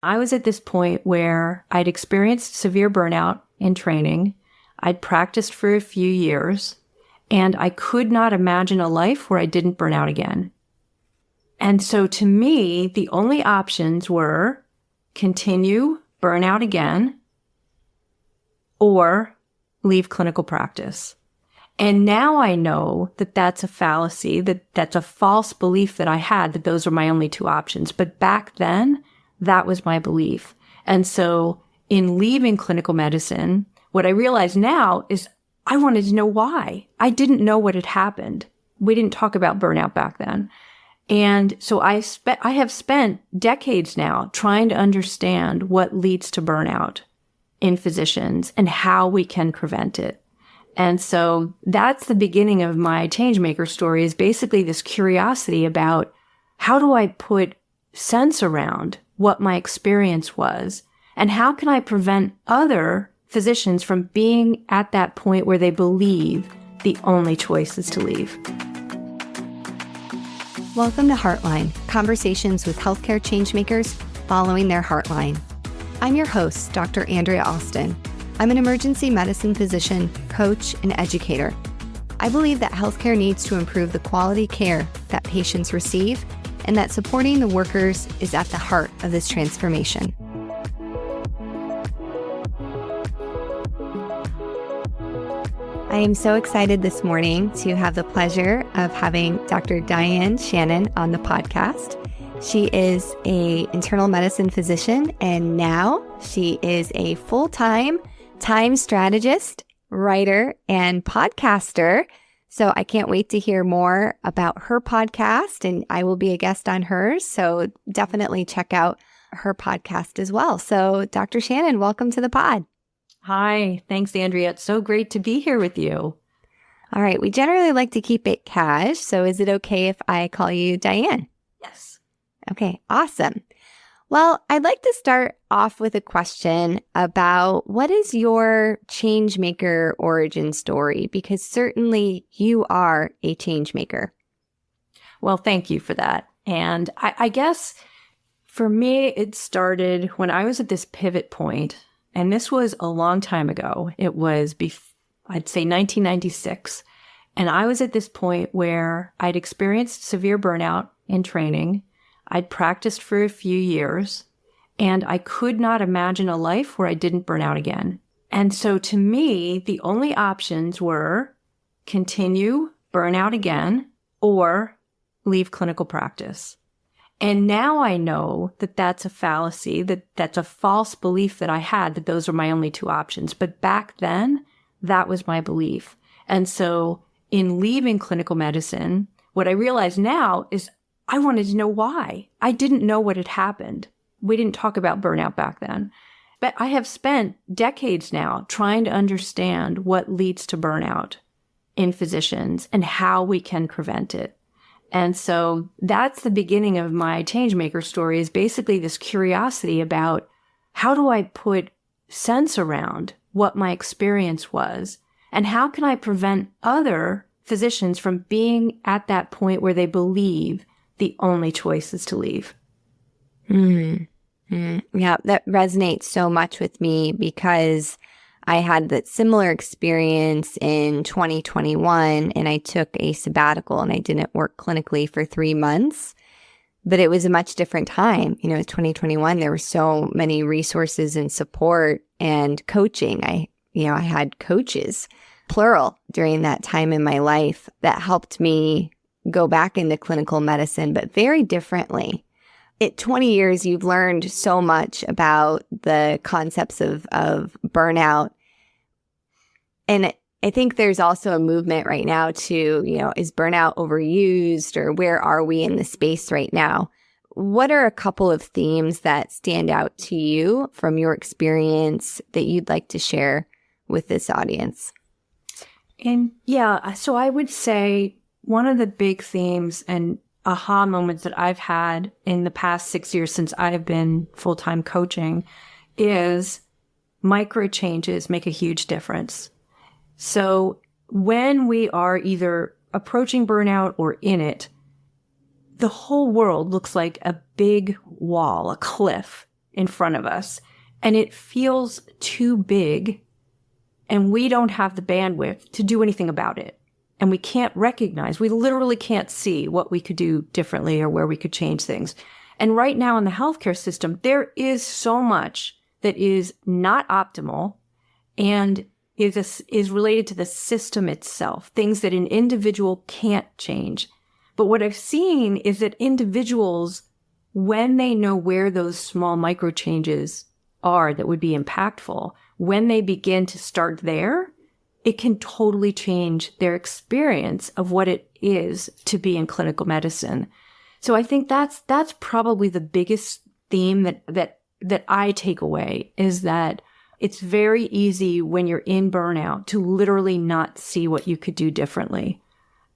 I was at this point where I'd experienced severe burnout in training. I'd practiced for a few years, and I could not imagine a life where I didn't burn out again. And so to me, the only options were continue, burn out again, or leave clinical practice. And now I know that that's a fallacy, that's a false belief that I had, that those were my only two options. But back then, that was my belief. And so in leaving clinical medicine, what I realize now is I wanted to know why. I didn't know what had happened. We didn't talk about burnout back then. And so I have spent decades now trying to understand what leads to burnout in physicians and how we can prevent it. And so that's the beginning of my changemaker story, is basically this curiosity about how do I put sense around what my experience was, and how can I prevent other physicians from being at that point where they believe the only choice is to leave. Welcome to Heartline, conversations with healthcare changemakers following their heartline. I'm your host, Dr. Andrea Austin. I'm an emergency medicine physician, coach, and educator. I believe that healthcare needs to improve the quality care that patients receive, and that supporting the workers is at the heart of this transformation. I am so excited this morning to have the pleasure of having Dr. Diane Shannon on the podcast. She is an internal medicine physician, and now she is a full-time time strategist, writer, and podcaster. So I can't wait to hear more about her podcast, and I will be a guest on hers. So definitely check out her podcast as well. So Dr. Shannon, welcome to the pod. Hi. Thanks, Andrea. It's so great to be here with you. All right. We generally like to keep it cash. So is it okay if I call you Diane? Yes. Okay. Awesome. Well, I'd like to start off with a question about what is your changemaker origin story? Because certainly you are a changemaker. Well, thank you for that. And I guess for me, it started when I was at this pivot point, and this was a long time ago. It was, I'd say 1996. And I was at this point where I'd experienced severe burnout in training. I'd practiced for a few years, and I could not imagine a life where I didn't burn out again. And so to me, the only options were continue, burn out again, or leave clinical practice. And now I know that that's a fallacy, that's a false belief that I had, that those were my only two options. But back then, that was my belief. And so in leaving clinical medicine, what I realize now is I wanted to know why. I didn't know what had happened. We didn't talk about burnout back then. But I have spent decades now trying to understand what leads to burnout in physicians and how we can prevent it. And so that's the beginning of my changemaker story, is basically this curiosity about how do I put sense around what my experience was, and how can I prevent other physicians from being at that point where they believe the only choice is to leave. Yeah, that resonates so much with me because I had that similar experience in 2021, and I took a sabbatical and I didn't work clinically for 3 months, but it was a much different time. 2021, there were so many resources and support and coaching. I had coaches, plural, during that time in my life that helped me go back into clinical medicine, but very differently. At 20 years, you've learned so much about the concepts of burnout. And I think there's also a movement right now to, is burnout overused, or where are we in the space right now? What are a couple of themes that stand out to you from your experience that you'd like to share with this audience? And yeah, so I would say one of the big themes and aha moments that I've had in the past 6 years since I've been full-time coaching is micro changes make a huge difference. So when we are either approaching burnout or in it, the whole world looks like a big wall, a cliff. in front of us, and it feels too big, and we don't have the bandwidth to do anything about it. And we can't recognize, we literally can't see what we could do differently or where we could change things. And right now in the healthcare system, there is so much that is not optimal and is related to the system itself, things that an individual can't change. But what I've seen is that individuals, when they know where those small micro changes are that would be impactful, when they begin to start there, it can totally change their experience of what it is to be in clinical medicine. So I think that's probably the biggest theme that I take away, is that it's very easy when you're in burnout to literally not see what you could do differently,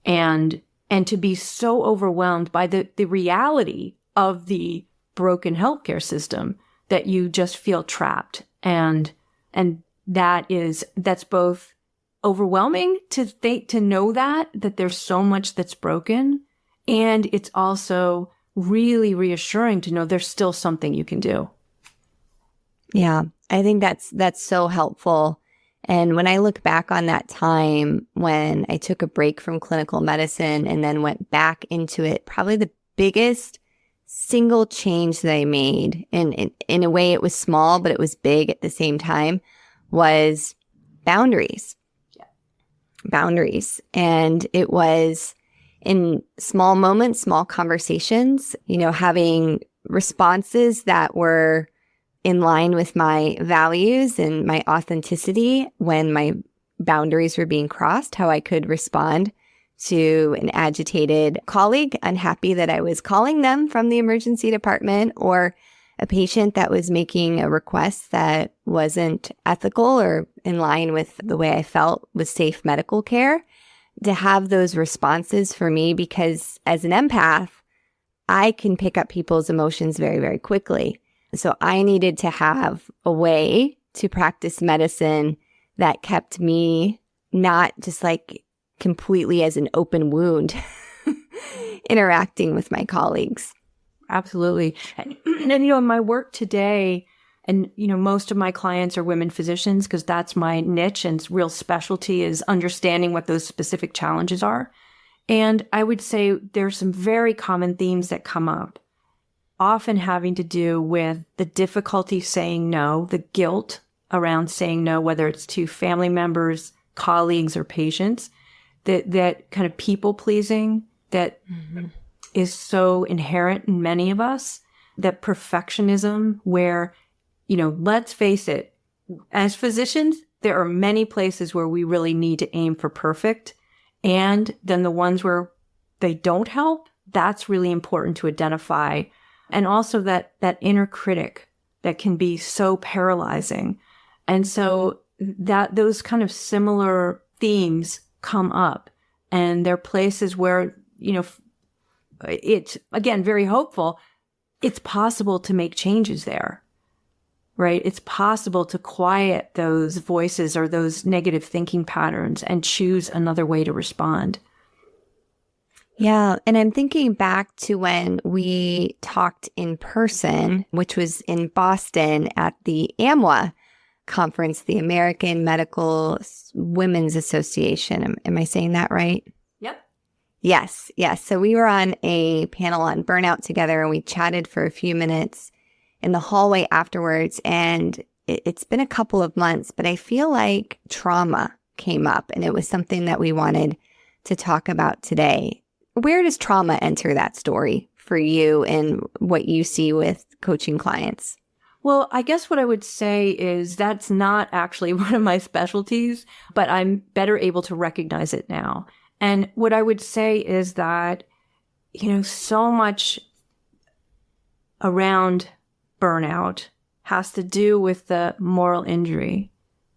and to be so overwhelmed by the reality of the broken healthcare system that you just feel trapped. And that's both overwhelming to know that there's so much that's broken. And it's also really reassuring to know there's still something you can do. Yeah, I think that's so helpful. And when I look back on that time when I took a break from clinical medicine and then went back into it, probably the biggest single change that I made, and in a way it was small, but it was big at the same time, was boundaries. Yeah. Boundaries. And it was in small moments, small conversations, having responses that were in line with my values and my authenticity when my boundaries were being crossed, how I could respond to an agitated colleague, unhappy that I was calling them from the emergency department, or a patient that was making a request that wasn't ethical or in line with the way I felt was safe medical care. To have those responses for me, because as an empath, I can pick up people's emotions very, very quickly. So I needed to have a way to practice medicine that kept me not just like completely as an open wound interacting with my colleagues. Absolutely. And in my work today, and, most of my clients are women physicians because that's my niche and real specialty is understanding what those specific challenges are. And I would say there's some very common themes that come up, often having to do with the difficulty saying no, the guilt around saying no, whether it's to family members, colleagues, or patients, that kind of people pleasing that is so inherent in many of us, that perfectionism where, let's face it, as physicians, there are many places where we really need to aim for perfect. And then the ones where they don't help, that's really important to identify. And also that inner critic that can be so paralyzing. And so that those kind of similar themes come up, and they're places where, it's, again, very hopeful. It's possible to make changes there, right? It's possible to quiet those voices or those negative thinking patterns and choose another way to respond. Yeah. And I'm thinking back to when we talked in person, which was in Boston at the AMWA conference, the American Medical Women's Association. Am I saying that right? Yep. Yes. So we were on a panel on burnout together, and we chatted for a few minutes in the hallway afterwards. And it's been a couple of months, but I feel like trauma came up, and it was something that we wanted to talk about today. Where does trauma enter that story for you and what you see with coaching clients? Well, I guess what I would say is that's not actually one of my specialties, but I'm better able to recognize it now. And what I would say is that, so much around burnout has to do with the moral injury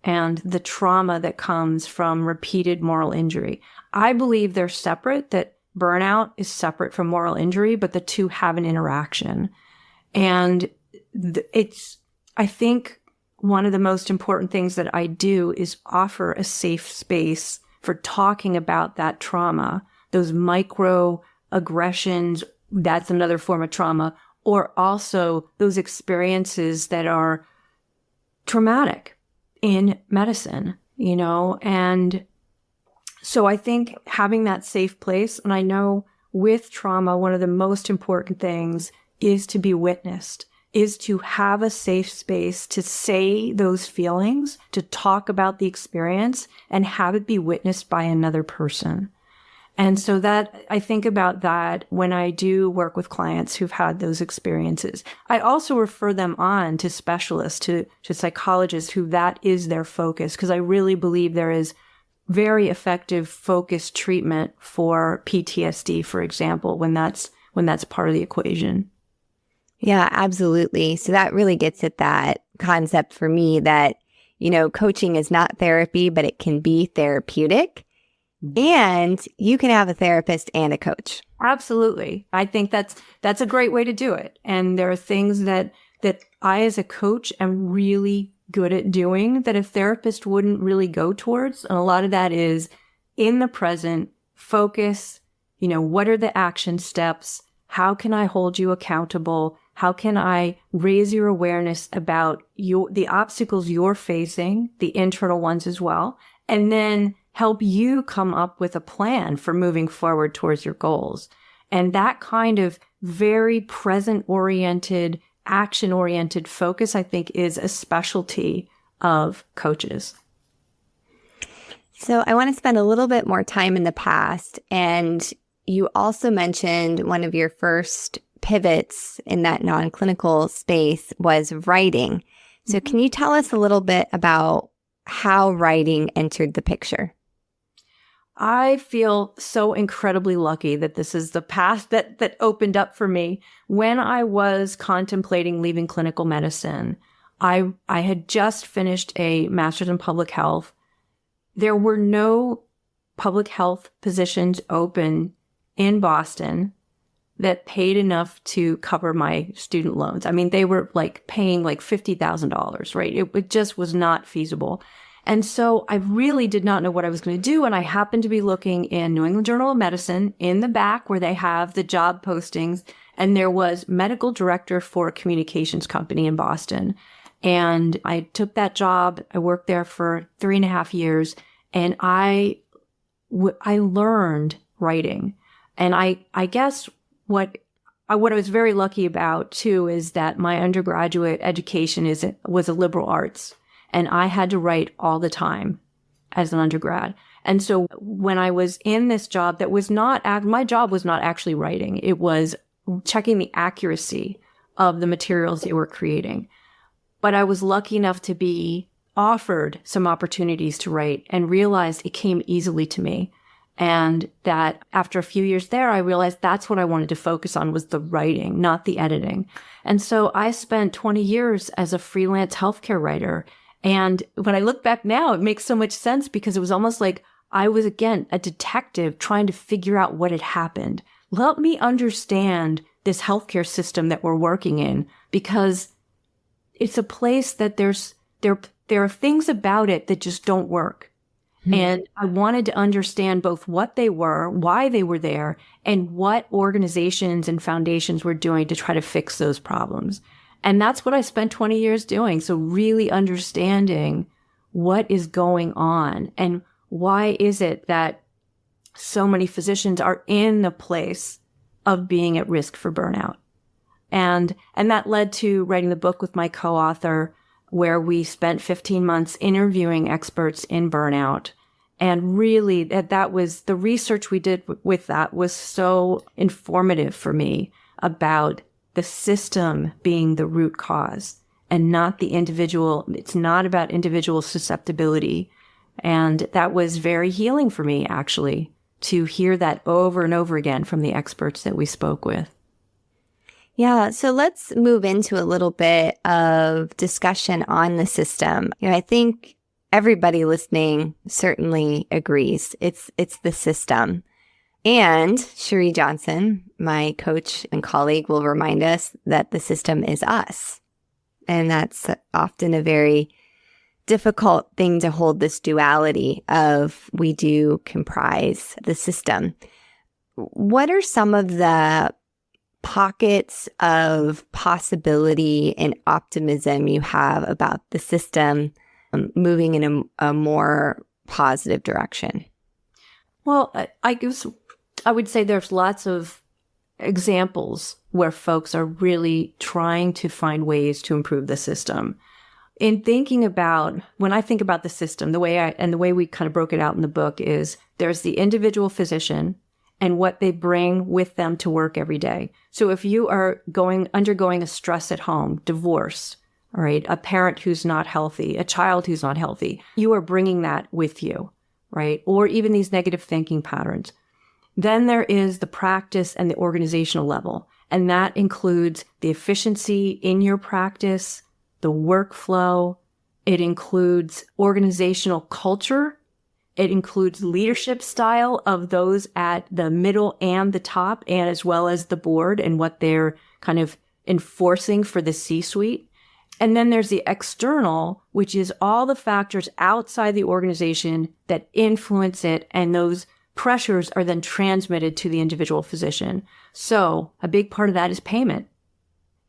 and the trauma that comes from repeated moral injury. I believe they're separate, that burnout is separate from moral injury, but the two have an interaction. And I think one of the most important things that I do is offer a safe space for talking about that trauma, those micro aggressions, that's another form of trauma, or also those experiences that are traumatic in medicine, and so I think having that safe place, and I know with trauma, one of the most important things is to be witnessed, is to have a safe space to say those feelings, to talk about the experience, and have it be witnessed by another person. And so that I think about that when I do work with clients who've had those experiences. I also refer them on to specialists, to psychologists who that is their focus, because I really believe there is very effective focused treatment for PTSD, for example, when that's part of the equation. Yeah, absolutely. So that really gets at that concept for me that, coaching is not therapy, but it can be therapeutic. And you can have a therapist and a coach. Absolutely. I think that's a great way to do it. And there are things that I as a coach am really good at doing that a therapist wouldn't really go towards. And a lot of that is in the present, focus, what are the action steps? How can I hold you accountable? How can I raise your awareness about the obstacles you're facing, the internal ones as well, and then help you come up with a plan for moving forward towards your goals. And that kind of very present-oriented, action-oriented focus, I think, is a specialty of coaches. So I want to spend a little bit more time in the past. And you also mentioned one of your first pivots in that non-clinical space was writing. So can you tell us a little bit about how writing entered the picture? I feel so incredibly lucky that this is the path that opened up for me. When I was contemplating leaving clinical medicine, I had just finished a master's in public health. There were no public health positions open in Boston that paid enough to cover my student loans. I mean, they were paying $50,000, right? It just was not feasible. And so I really did not know what I was going to do. And I happened to be looking in New England Journal of Medicine in the back where they have the job postings. And there was medical director for a communications company in Boston. And I took that job. I worked there for 3.5 years. And I learned writing. And I guess what I was very lucky about too is that my undergraduate education was a liberal arts. And I had to write all the time as an undergrad. And so when I was in this job my job was not actually writing. It was checking the accuracy of the materials they were creating. But I was lucky enough to be offered some opportunities to write and realized it came easily to me. And that after a few years there, I realized that's what I wanted to focus on was the writing, not the editing. And so I spent 20 years as a freelance healthcare writer. And when I look back now, it makes so much sense because it was almost like I was, again, a detective trying to figure out what had happened. Let me understand this healthcare system that we're working in, because it's a place that there are things about it that just don't work. And I wanted to understand both what they were, why they were there, and what organizations and foundations were doing to try to fix those problems. And that's what I spent 20 years doing. So really understanding what is going on and why is it that so many physicians are in the place of being at risk for burnout. And that led to writing the book with my co-author, where we spent 15 months interviewing experts in burnout. And really, that was the research we did with that was so informative for me about the system being the root cause and not the individual. It's not about individual susceptibility. And that was very healing for me, actually, to hear that over and over again from the experts that we spoke with. Yeah, so let's move into a little bit of discussion on the system. I think everybody listening certainly agrees. It's the system. And Cherie Johnson, my coach and colleague, will remind us that the system is us. And that's often a very difficult thing to hold, this duality of we do comprise the system. What are some of the pockets of possibility and optimism you have about the system moving in a more positive direction? Well, I guess I would say there's lots of examples where folks are really trying to find ways to improve the system. In thinking about, when I think about the system, the way we kind of broke it out in the book is there's the individual physician and what they bring with them to work every day. So if you are undergoing a stress at home, divorce, all right, a parent who's not healthy, a child who's not healthy, you are bringing that with you, right? Or even these negative thinking patterns. Then there is the practice and the organizational level, and that includes the efficiency in your practice, the workflow. It includes organizational culture. It includes leadership style of those at the middle and the top, and as well as the board and what they're kind of enforcing for the C-suite. And then there's the external, which is all the factors outside the organization that influence it, and those pressures are then transmitted to the individual physician. So a big part of that is payment.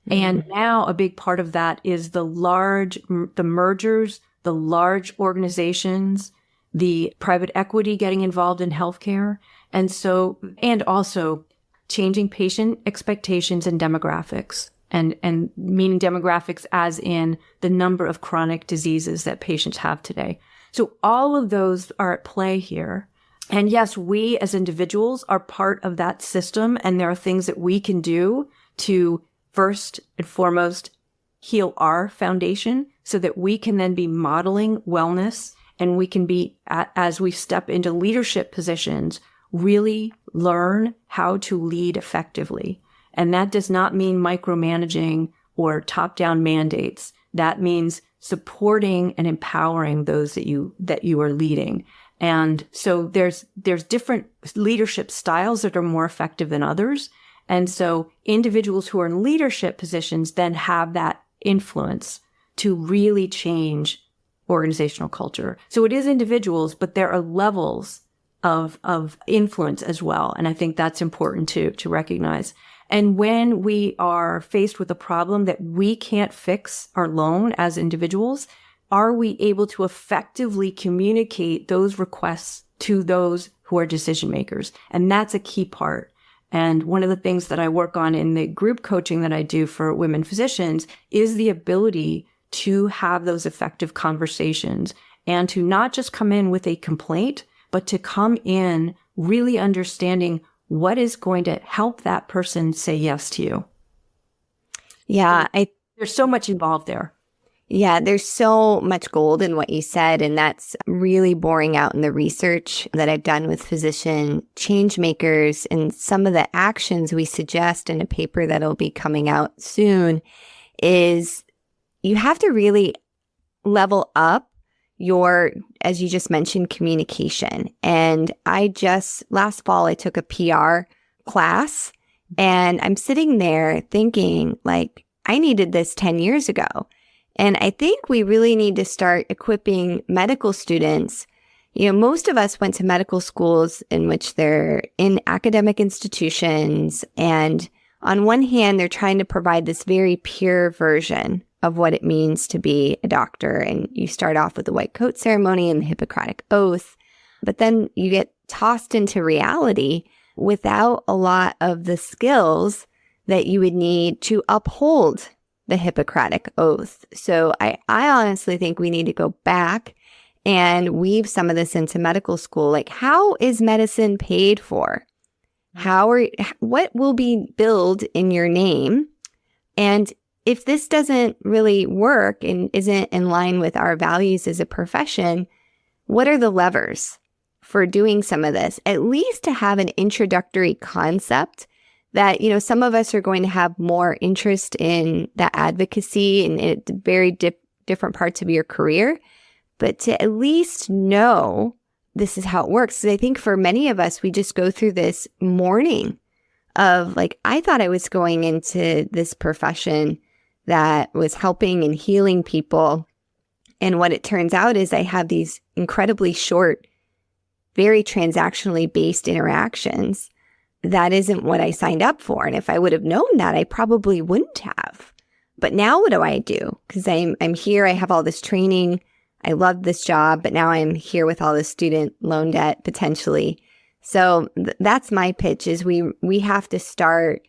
And now a big part of that is the mergers, the large organizations, the private equity getting involved in healthcare. And also changing patient expectations and demographics, and meaning demographics as in the number of chronic diseases that patients have today. So all of those are at play here. And yes, we as individuals are part of that system, and there are things that we can do to first and foremost heal our foundation so that we can then be modeling wellness, and we can be, as we step into leadership positions, really learn how to lead effectively. And that does not mean micromanaging or top-down mandates. That means supporting and empowering those that you are leading. And so there's different leadership styles that are more effective than others. And so individuals who are in leadership positions then have that influence to really change organizational culture. So it is individuals, but there are levels of influence as well. And I think that's important to recognize. And when we are faced with a problem that we can't fix alone as individuals, are we able to effectively communicate those requests to those who are decision makers? And that's a key part. And one of the things that I work on in the group coaching that I do for women physicians is the ability to have those effective conversations and to not just come in with a complaint, but to come in really understanding what is going to help that person say yes to you. Yeah, there's so much involved there. Yeah, there's so much gold in what you said, and that's really boring out in the research that I've done with physician change makers, and some of the actions we suggest in a paper that'll be coming out soon is you have to really level up your, as you just mentioned, communication. And last fall, I took a PR class, and I'm sitting there thinking, like, I needed this 10 years ago. And I think we really need to start equipping medical students. You know, most of us went to medical schools in which they're in academic institutions. And on one hand, they're trying to provide this very pure version of what it means to be a doctor. And you start off with the white coat ceremony and the Hippocratic Oath, but then you get tossed into reality without a lot of the skills that you would need to uphold the Hippocratic Oath. So I honestly think we need to go back and weave some of this into medical school. Like, how is medicine paid for? What will be billed in your name? And if this doesn't really work and isn't in line with our values as a profession, what are the levers for doing some of this? At least to have an introductory concept that, you know, some of us are going to have more interest in that advocacy and at very different parts of your career, but to at least know this is how it works. So I think for many of us, we just go through this mourning of like, I thought I was going into this profession that was helping and healing people. And what it turns out is I have these incredibly short, very transactionally based interactions that isn't what I signed up for. And if I would have known that, I probably wouldn't have. But now what do I do? Because I'm here, I have all this training, I love this job, but now I'm here with all this student loan debt potentially. So that's my pitch is we have to start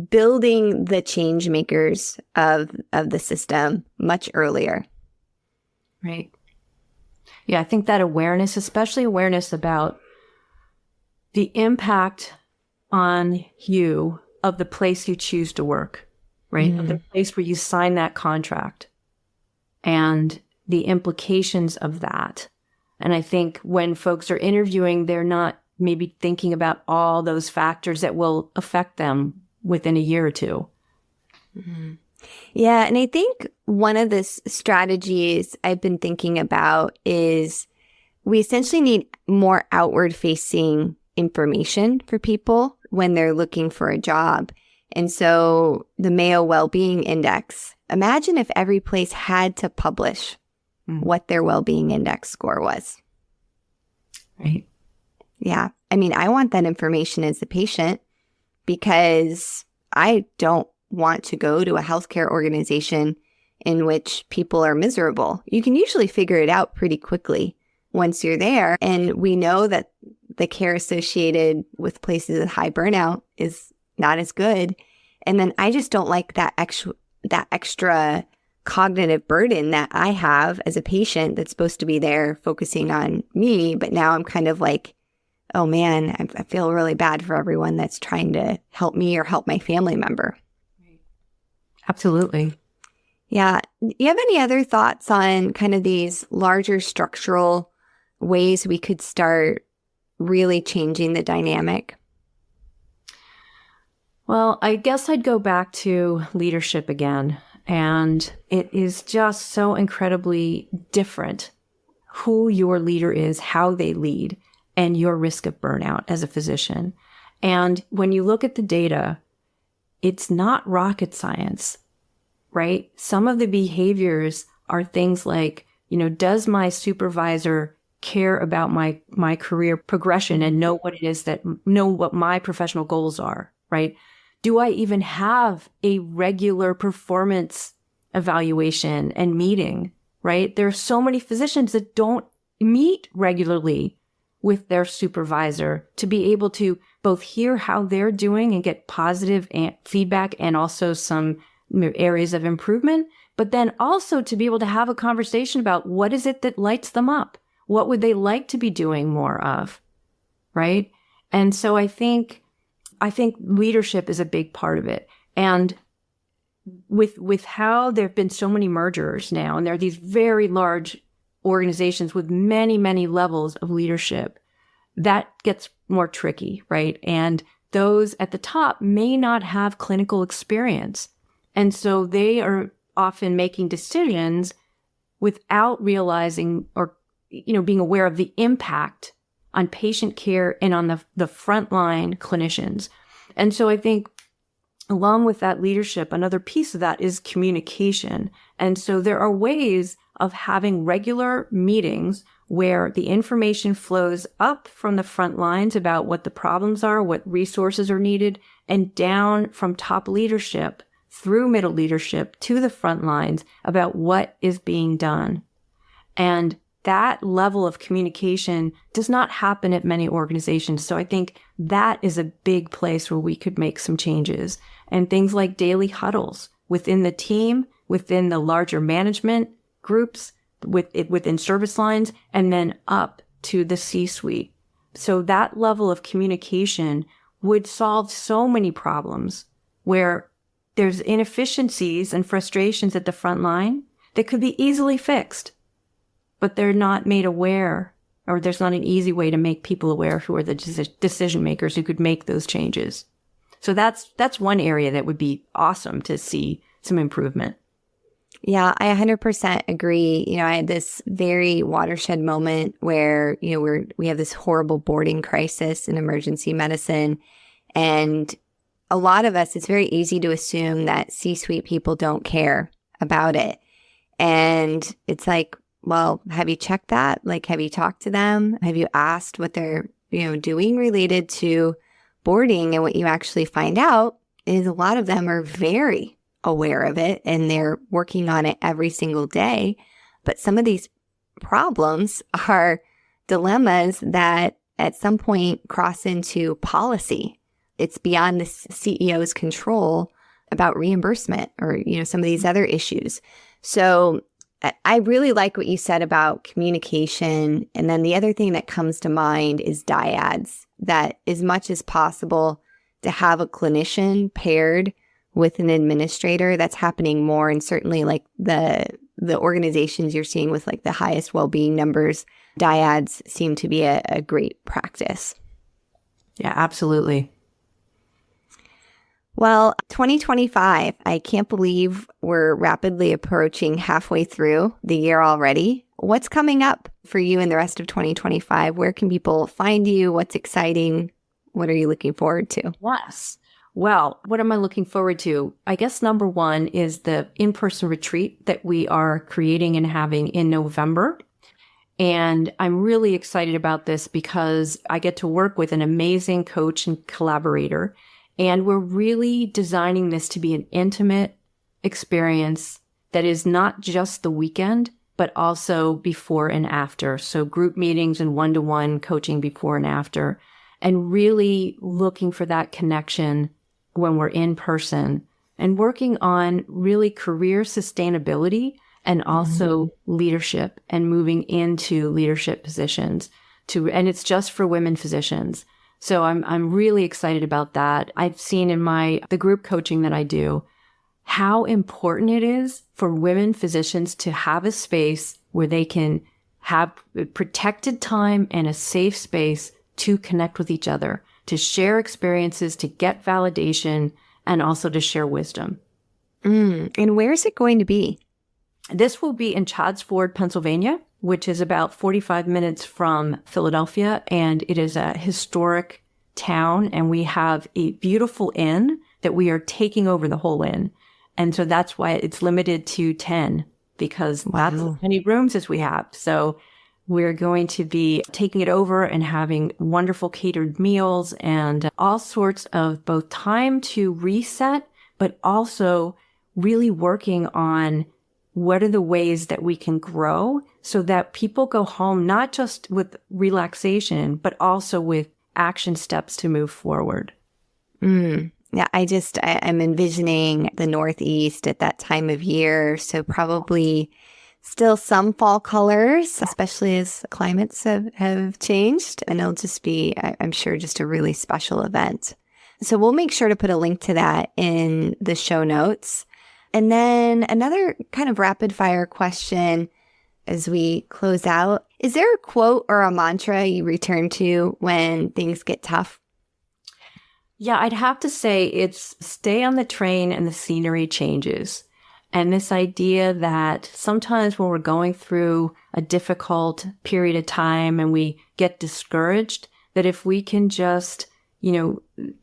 building the change makers of the system much earlier. Right. Yeah, I think that awareness, especially awareness about the impact on you of the place you choose to work, right? Of the place where you sign that contract and the implications of that. And I think when folks are interviewing, they're not maybe thinking about all those factors that will affect them within a year or two. Mm-hmm. Yeah. And I think one of the strategies I've been thinking about is we essentially need more outward facing information for people when they're looking for a job. And so the Mayo Wellbeing Index, imagine if every place had to publish what their well-being index score was. Right. Yeah. I mean, I want that information as a patient because I don't want to go to a healthcare organization in which people are miserable. You can usually figure it out pretty quickly once you're there. And we know that the care associated with places with high burnout is not as good. And then I just don't like that extra cognitive burden that I have as a patient that's supposed to be there focusing on me. But now I'm kind of like, oh man, I feel really bad for everyone that's trying to help me or help my family member. Absolutely. Yeah. Do you have any other thoughts on kind of these larger structural ways we could start really changing the dynamic? Well, I guess I'd go back to leadership again. And it is just so incredibly different who your leader is, how they lead, and your risk of burnout as a physician. And when you look at the data, it's not rocket science, right? Some of the behaviors are things like, does my supervisor care about my career progression and know what my professional goals are, right? Do I even have a regular performance evaluation and meeting, right? There are so many physicians that don't meet regularly with their supervisor to be able to both hear how they're doing and get positive feedback and also some areas of improvement, but then also to be able to have a conversation about what is it that lights them up? What would they like to be doing more of, right? And so I think leadership is a big part of it. And with how there have been so many mergers now, and there are these very large organizations with many, many levels of leadership, that gets more tricky, right? And those at the top may not have clinical experience. And so they are often making decisions without realizing or, being aware of the impact on patient care and on the frontline clinicians. And so I think along with that leadership, another piece of that is communication. And so there are ways of having regular meetings where the information flows up from the front lines about what the problems are, what resources are needed, and down from top leadership through middle leadership to the front lines about what is being done. And that level of communication does not happen at many organizations. So I think that is a big place where we could make some changes. And things like daily huddles within the team, within the larger management groups, within service lines, and then up to the C-suite. So that level of communication would solve so many problems where there's inefficiencies and frustrations at the front line that could be easily fixed, but they're not made aware, or there's not an easy way to make people aware who are the decision makers who could make those changes. So that's one area that would be awesome to see some improvement. Yeah, I 100% agree. I had this very watershed moment where, we have this horrible boarding crisis in emergency medicine. And a lot of us, it's very easy to assume that C-suite people don't care about it. And it's like, well, have you checked that? Like, have you talked to them? Have you asked what they're, doing related to offboarding and what you actually find out is a lot of them are very aware of it and they're working on it every single day. But some of these problems are dilemmas that at some point cross into policy. It's beyond the CEO's control about reimbursement or, some of these other issues. So I really like what you said about communication. And then the other thing that comes to mind is dyads, that as much as possible to have a clinician paired with an administrator. That's happening more. And certainly like the organizations you're seeing with like the highest well-being numbers, dyads seem to be a great practice. Yeah, absolutely. Well, 2025, I can't believe we're rapidly approaching halfway through the year already. What's coming up for you in the rest of 2025? Where can people find you? What's exciting? What are you looking forward to? Yes. Well, what am I looking forward to? I guess number one is the in-person retreat that we are creating and having in November. And I'm really excited about this because I get to work with an amazing coach and collaborator. And we're really designing this to be an intimate experience that is not just the weekend, but also before and after. So group meetings and one-to-one coaching before and after, and really looking for that connection when we're in person and working on really career sustainability and also leadership and moving into leadership positions and it's just for women physicians. So I'm really excited about that. I've seen in the group coaching that I do how important it is for women physicians to have a space where they can have protected time and a safe space to connect with each other, to share experiences, to get validation, and also to share wisdom. And where is it going to be? This will be in Chadds Ford, Pennsylvania, which is about 45 minutes from Philadelphia. And it is a historic town. And we have a beautiful inn that we are taking over the whole inn. And so that's why it's limited to 10, because that's as many rooms as we have. So we're going to be taking it over and having wonderful catered meals and all sorts of both time to reset, but also really working on what are the ways that we can grow so that people go home not just with relaxation, but also with action steps to move forward. Yeah, I'm envisioning the Northeast at that time of year. So probably still some fall colors, especially as climates have changed. And it'll just be, I'm sure, just a really special event. So we'll make sure to put a link to that in the show notes. And then another kind of rapid fire question as we close out. Is there a quote or a mantra you return to when things get tough? Yeah, I'd have to say it's stay on the train and the scenery changes. And this idea that sometimes when we're going through a difficult period of time and we get discouraged, that if we can just,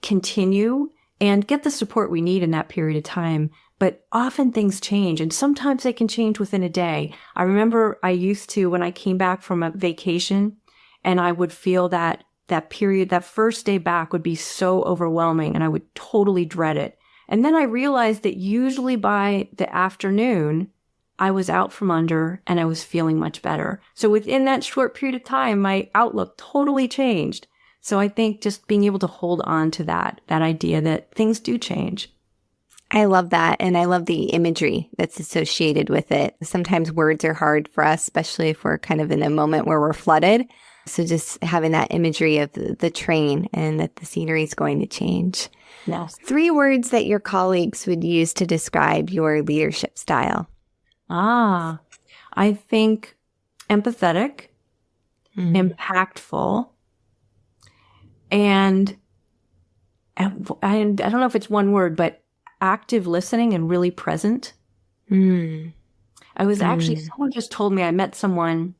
continue and get the support we need in that period of time. But often things change, and sometimes they can change within a day. I remember I used to, when I came back from a vacation, and I would feel that period, that first day back would be so overwhelming, and I would totally dread it. And then I realized that usually by the afternoon, I was out from under and I was feeling much better. So within that short period of time, my outlook totally changed. So I think just being able to hold on to that idea that things do change. I love that. And I love the imagery that's associated with it. Sometimes words are hard for us, especially if we're kind of in a moment where we're flooded. So just having that imagery of the train and that the scenery is going to change. Yes. 3 words that your colleagues would use to describe your leadership style. I think empathetic, impactful, and I don't know if it's one word, but active listening and really present. I was actually, someone just told me I met someone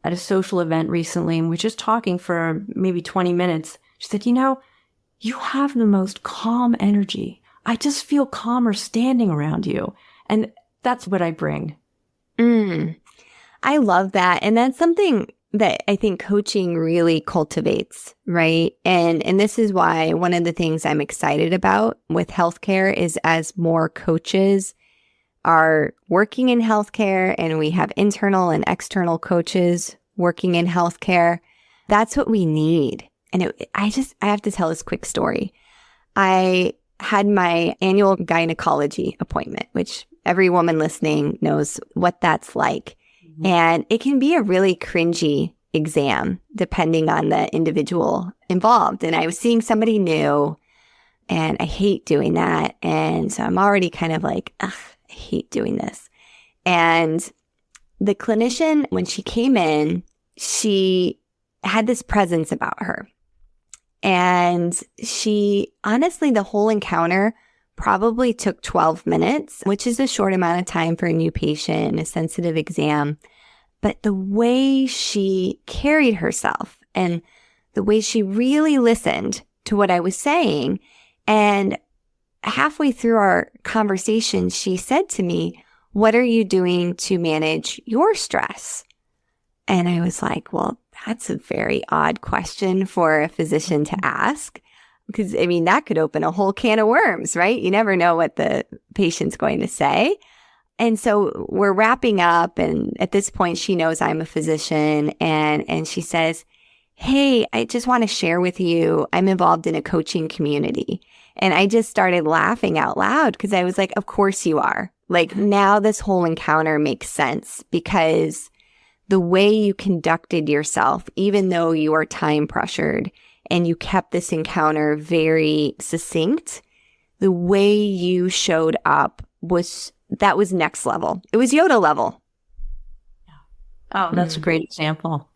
at a social event recently and we're just talking for maybe 20 minutes. She said, you have the most calm energy. I just feel calmer standing around you. And that's what I bring. I love that. And that's something that I think coaching really cultivates, right? And this is why one of the things I'm excited about with healthcare is as more coaches are working in healthcare and we have internal and external coaches working in healthcare, that's what we need. And I have to tell this quick story. I had my annual gynecology appointment, which every woman listening knows what that's like. And it can be a really cringy exam depending on the individual involved. And I was seeing somebody new and I hate doing that. And so I'm already kind of like, ugh, I hate doing this. And the clinician, when she came in, she had this presence about her. And she, honestly, the whole encounter probably took 12 minutes, which is a short amount of time for a new patient, a sensitive exam. But the way she carried herself and the way she really listened to what I was saying, and halfway through our conversation, she said to me, "What are you doing to manage your stress?" And I was like, well, that's a very odd question for a physician to ask. Because, I mean, that could open a whole can of worms, right? You never know what the patient's going to say. And so we're wrapping up. And at this point, she knows I'm a physician. And she says, "Hey, I just want to share with you, I'm involved in a coaching community." And I just started laughing out loud because I was like, of course you are. Like, now this whole encounter makes sense because the way you conducted yourself, even though you are time pressured, and you kept this encounter very succinct, the way you showed up was next level. It was Yoda level. Oh, that's a great example.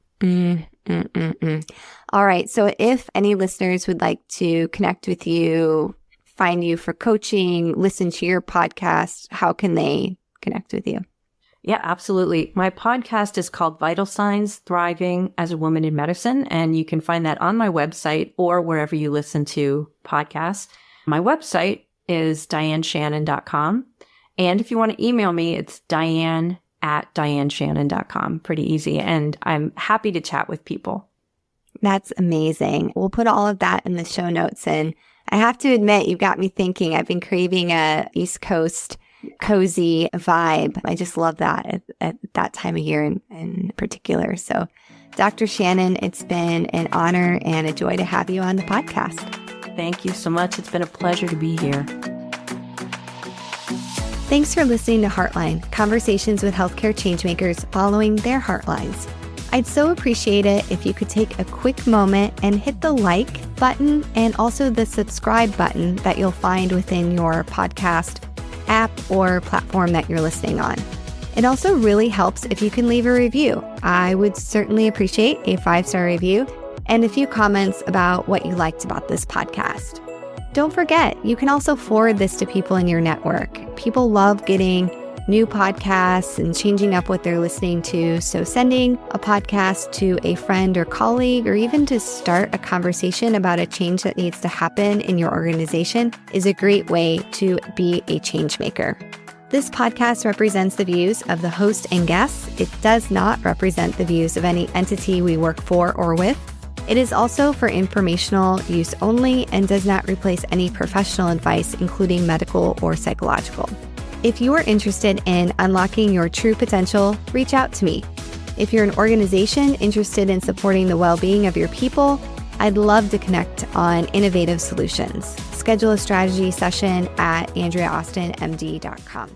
All right. So if any listeners would like to connect with you, find you for coaching, listen to your podcast, how can they connect with you? Yeah, absolutely. My podcast is called Vital Signs, Thriving as a Woman in Medicine, and you can find that on my website or wherever you listen to podcasts. My website is dianeshannon.com. And if you want to email me, it's diane@dianeshannon.com. Pretty easy. And I'm happy to chat with people. That's amazing. We'll put all of that in the show notes. And I have to admit, you've got me thinking. I've been craving a East Coast cozy vibe. I just love that at that time of year in particular. So, Dr. Shannon, it's been an honor and a joy to have you on the podcast. Thank you so much. It's been a pleasure to be here. Thanks for listening to Heartline, conversations with healthcare changemakers following their heartlines. I'd so appreciate it if you could take a quick moment and hit the like button and also the subscribe button that you'll find within your podcast app or platform that you're listening on. It also really helps if you can leave a review. I would certainly appreciate a 5-star review and a few comments about what you liked about this podcast. Don't forget, you can also forward this to people in your network. People love getting new podcasts and changing up what they're listening to. So sending a podcast to a friend or colleague, or even to start a conversation about a change that needs to happen in your organization, is a great way to be a change maker. This podcast represents the views of the host and guests. It does not represent the views of any entity we work for or with. It is also for informational use only and does not replace any professional advice, including medical or psychological. If you are interested in unlocking your true potential, reach out to me. If you're an organization interested in supporting the well-being of your people, I'd love to connect on innovative solutions. Schedule a strategy session at AndreaAustinMD.com.